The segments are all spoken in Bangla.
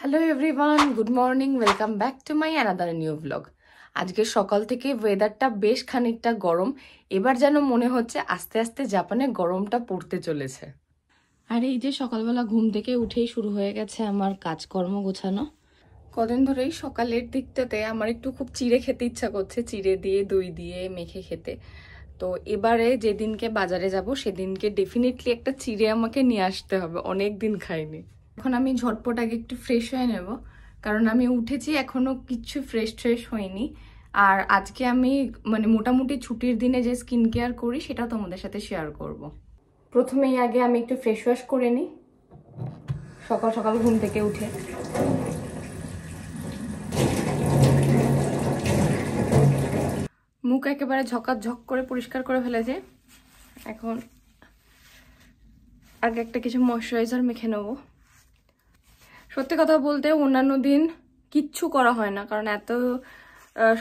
Hello everyone, good morning, welcome back to my another new blog. আজকে সকাল থেকে ওয়েদারটা বেশ খানিকটা গরম। এবার যেন মনে হচ্ছে আস্তে আস্তে জাপানে গরমটা পড়তে চলেছে। আর এই যে সকালবেলা ঘুম থেকে উঠেই শুরু হয়ে গেছে আমার কাজকর্ম গোছানো। কদিন ধরেই সকালের দিকটাতে আমার একটু খুব চিড়ে খেতে ইচ্ছা করছে, চিড়ে দিয়ে দই দিয়ে মেখে খেতে। তো এবারে যেদিনকে বাজারে যাব সেদিনকে ডেফিনেটলি একটা চিড়ে আমাকে নিয়ে আসতে হবে, অনেক দিন খাইনি। এখন আমি ঝটপট আগে একটু ফ্রেশ হয়ে নেব, কারণ আমি উঠেছি এখনো কিচ্ছু ফ্রেশ হয়নি। আর আজকে আমি মোটামুটি ছুটির দিনে যে স্কিন কেয়ার করি সেটা তোমাদের সাথে শেয়ার করব। প্রথমেই আগে আমি একটু ফ্রেশ ওয়াশ করে নিই সকাল সকাল ঘুম থেকে উঠে। মুখ একেবারে ঝকাঝক করে পরিষ্কার করে ফেলেছে। এখন আগে একটা কিছু ময়শ্চারাইজার মেখে নেবো। সত্যি কথা বলতে অন্যান্য দিন কিচ্ছু করা হয় না, কারণ এত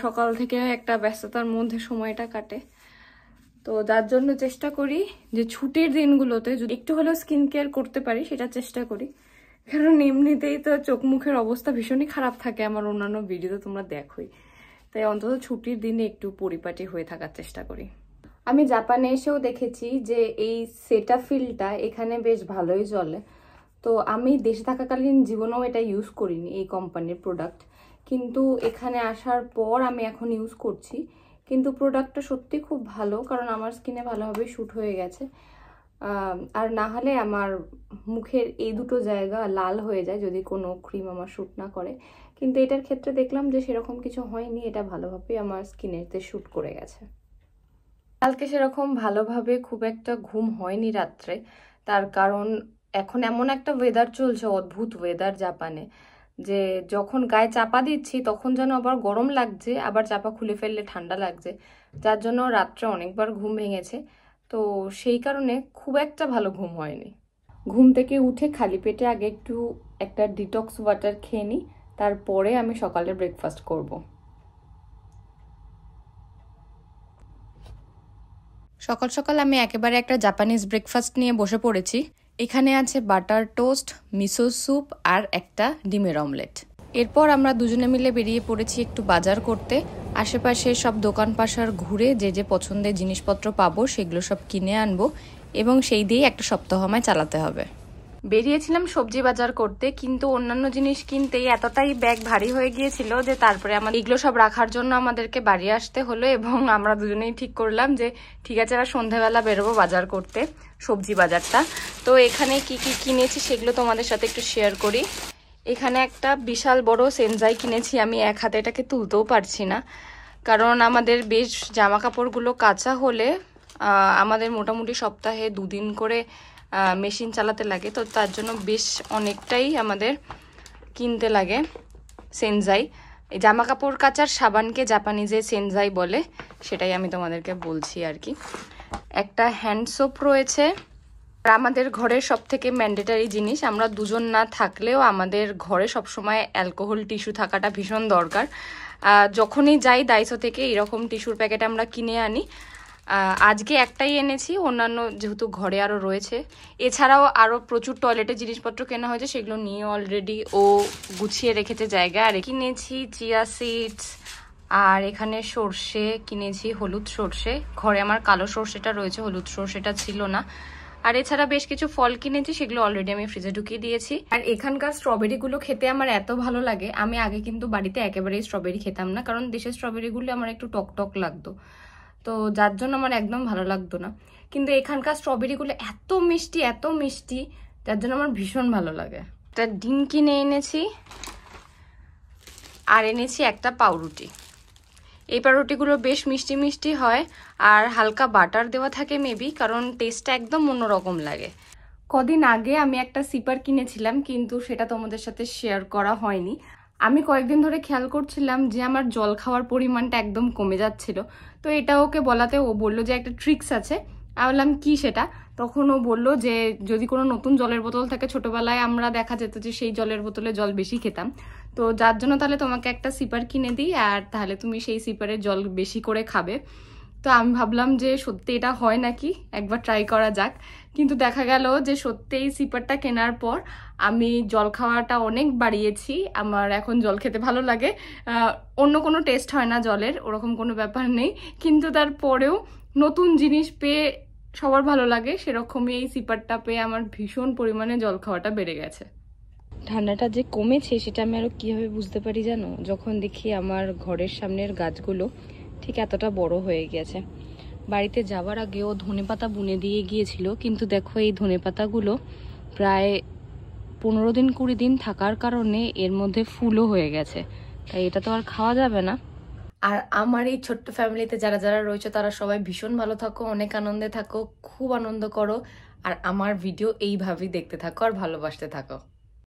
সকাল থেকে একটা ব্যস্ততার মধ্যে সময়টা কাটে। তো যার জন্য চেষ্টা করি যে ছুটির দিনগুলোতে যদি একটু হলেও স্কিন কেয়ার করতে পারি সেটা চেষ্টা করি, কারণ এমনিতেই তো চোখ মুখের অবস্থা ভীষণই খারাপ থাকে আমার, অন্যান্য ভিডিওতে তোমরা দেখোই। তাই অন্তত ছুটির দিনে একটু পরিপাটি হয়ে থাকার চেষ্টা করি। আমি জাপানে এসেও দেখেছি যে এই সেটাফিলটা এখানে বেশ ভালোই চলে। তো আমি দেশে থাকাকালীন জীবনেও এটা ইউজ করিনি, এই কোম্পানির প্রোডাক্ট, কিন্তু এখানে আসার পর আমি এখন ইউজ করছি। কিন্তু প্রোডাক্টটা সত্যি খুব ভালো, কারণ আমার স্কিনে ভালোভাবে শ্যুট হয়ে গেছে। আর না হলে আমার মুখের এই দুটো জায়গা লাল হয়ে যায় যদি কোনো ক্রিম আমার শ্যুট না করে, কিন্তু এটার ক্ষেত্রে দেখলাম যে সেরকম কিছু হয়নি, এটা ভালোভাবেই আমার স্কিনেতে শ্যুট করে গেছে। কালকে সেরকম ভালোভাবে খুব একটা ঘুম হয়নি রাত্রে, তার কারণ এখন এমন একটা ওয়েদার চলছে, অদ্ভুত ওয়েদার জাপানে, যে যখন গায়ে চাপা দিচ্ছি তখন যেন আবার গরম লাগছে, আবার চাপা খুলে ফেললে ঠান্ডা লাগছে, যার জন্য রাত্রে অনেকবার ঘুম ভেঙেছে। তো সেই কারণে খুব একটা ভালো ঘুম হয়নি। ঘুম থেকে উঠে খালি পেটে আগে একটা ডিটক্স ওয়াটার খেয়ে নিই, তারপরে আমি সকালে ব্রেকফাস্ট করব। সকাল সকাল আমি একেবারে একটা জাপানিজ ব্রেকফাস্ট নিয়ে বসে পড়েছি। এখানে আছে বাটার টোস্ট, মিসো স্যুপ আর একটা ডিমের অমলেট। এরপর আমরা দুজনে মিলে বেরিয়ে পড়েছি একটু বাজার করতে। আশেপাশে সব দোকান পাশার ঘুরে যে পছন্দের জিনিসপত্র পাবো সেগুলো সব কিনে আনবো, এবং সেই দিয়েই একটা সপ্তাহ আমায় চালাতে হবে। বেরিয়েছিলাম সবজি বাজার করতে, কিন্তু অন্যান্য জিনিস কিনতেই এতটাই ব্যাগ ভারী হয়ে গিয়েছিল যে তারপরে আমাদের এগুলো সব রাখার জন্য আমাদেরকে বাড়ি আসতে হলো, এবং আমরা দুজনেই ঠিক করলাম যে ঠিক আছে আর সন্ধ্যাবেলা বেরোবো বাজার করতে, সবজি বাজারটা। তো এখানে কি কি কিনেছি সেগুলো তোমাদের সাথে একটু শেয়ার করি। এখানে একটা বিশাল বড় সেনজাই কিনেছি, আমি এক হাতে এটাকে তুলতেও পারছি না, কারণ আমাদের বেশ জামা কাপড়গুলো কাঁচা হলে আমাদের মোটামুটি সপ্তাহে 2 দিন করে মেশিন চালাতে লাগে, তো তার জন্য বেশ অনেকটাই আমাদের কিনতে লাগে সেনজাই। এই জামা কাপড় কাচার সাবানকে জাপানিজে সেনজাই বলে, সেটাই আমি তোমাদেরকে বলছি আর কি। একটা হ্যান্ড সোপ রয়েছে। আর আমাদের ঘরের সব থেকে ম্যান্ডেটারি জিনিস, আমরা দুজন না থাকলেও আমাদের ঘরে সবসময় অ্যালকোহল টিস্যু থাকাটা ভীষণ দরকার। যখনই যাই ডাইসো থেকে এরকম টিস্যুর প্যাকেট আমরা কিনে আনি। আজকে একটাই এনেছি, অন্যান্য যেহেতু ঘরে আরও রয়েছে। এছাড়াও আরও প্রচুর টয়লেটের জিনিসপত্র কেনা হয়েছে, সেগুলো নিয়ে অলরেডি ও গুছিয়ে রেখেছে জায়গা। আর কিনেছি চিয়া সিডস, আর এখানে সর্ষে কিনেছি, হলুদ সর্ষে। ঘরে আমার কালো সর্ষেটা রয়েছে, হলুদ সর্ষেটা ছিল না। আর এছাড়া বেশ কিছু ফল কিনেছি, সেগুলো অলরেডি আমি ফ্রিজে ঢুকিয়ে দিয়েছি। আর এখানকার স্ট্রবেরিগুলো খেতে আমার এত ভালো লাগে, আমি আগে কিন্তু বাড়িতে একেবারেই স্ট্রবেরি খেতাম না, কারণ দেশের স্ট্রবেরিগুলো আমার একটু টক টক লাগতো, তো যার জন্য আমার একদম ভালো লাগতো না। কিন্তু এখানকার স্ট্রবেরিগুলো এত মিষ্টি, যার জন্য আমার ভীষণ ভালো লাগে। একটা ডিম কিনে এনেছি, আর এনেছি একটা পাউরুটি। এই পাউরুটিগুলো বেশ মিষ্টি হয়, আর হালকা বাটার দেওয়া থাকে মেবি, কারণ টেস্টটা একদম অন্যরকম লাগে। কদিন আগে আমি একটা সিপার কিনেছিলাম, কিন্তু সেটা তোমাদের সাথে শেয়ার করা হয়নি। আমি কয়েকদিন ধরে খেয়াল করছিলাম যে আমার জল খাওয়ার পরিমাণটা একদম কমে যাচ্ছিল, তো এটা ওকে বলাতে ও বললো যে একটা ট্রিক্স আছে। আমি বললাম কি সেটা? তখন ও বললো যে যদি কোনো নতুন জলের বোতল থাকে, ছোটবেলায় আমরা দেখা যেত যে সেই জলের বোতলে জল বেশি খেতাম, তো যার জন্য তাহলে তোমাকে একটা সিপার কিনে দিই, আর তাহলে তুমি সেই সিপারে জল বেশি করে খাবে। তো আমি ভাবলাম যে সত্যি এটা হয় নাকি, একবার ট্রাই করা যাক। কিন্তু দেখা গেল যে সত্যিই সিপারটা কেনার পর আমি জল খাওয়াটা অনেক বাড়িয়েছি। আমার এখন জল খেতে ভালো লাগে, অন্য কোনো টেস্ট হয় না জলের, ওরকম কোনো ব্যাপার নেই। কিন্তু তারপরেও নতুন জিনিস পেয়ে সবার ভালো লাগে, সেরকমই এই সিপারটা পেয়ে আমার ভীষণ পরিমাণে জল খাওয়াটা বেড়ে গেছে। ঠান্ডাটা যে কমেছে সেটা আমি আরো কিভাবে বুঝতে পারি জানো, যখন দেখি আমার ঘরের সামনের গাছগুলো ঠিক এতটা বড় হয়ে গেছে। বাড়িতে যাওয়ার আগেও ধনেপাতা বুনে দিয়ে গিয়েছিল, কিন্তু দেখো এই ধনেপাতাগুলো প্রায় 15 দিন 20 দিন থাকার কারণে এর মধ্যে ফুলও হয়ে গেছে, তাই এটা তো আর খাওয়া যাবে না। আর আমার এই ছোট্ট ফ্যামিলিতে যারা যারা রয়েছে তারা সবাই ভীষণ ভালো থাকো, অনেক আনন্দে থাকো, খুব আনন্দ করো, আর আমার ভিডিও এইভাবেই দেখতে থাকো আর ভালোবাসতে থাকো।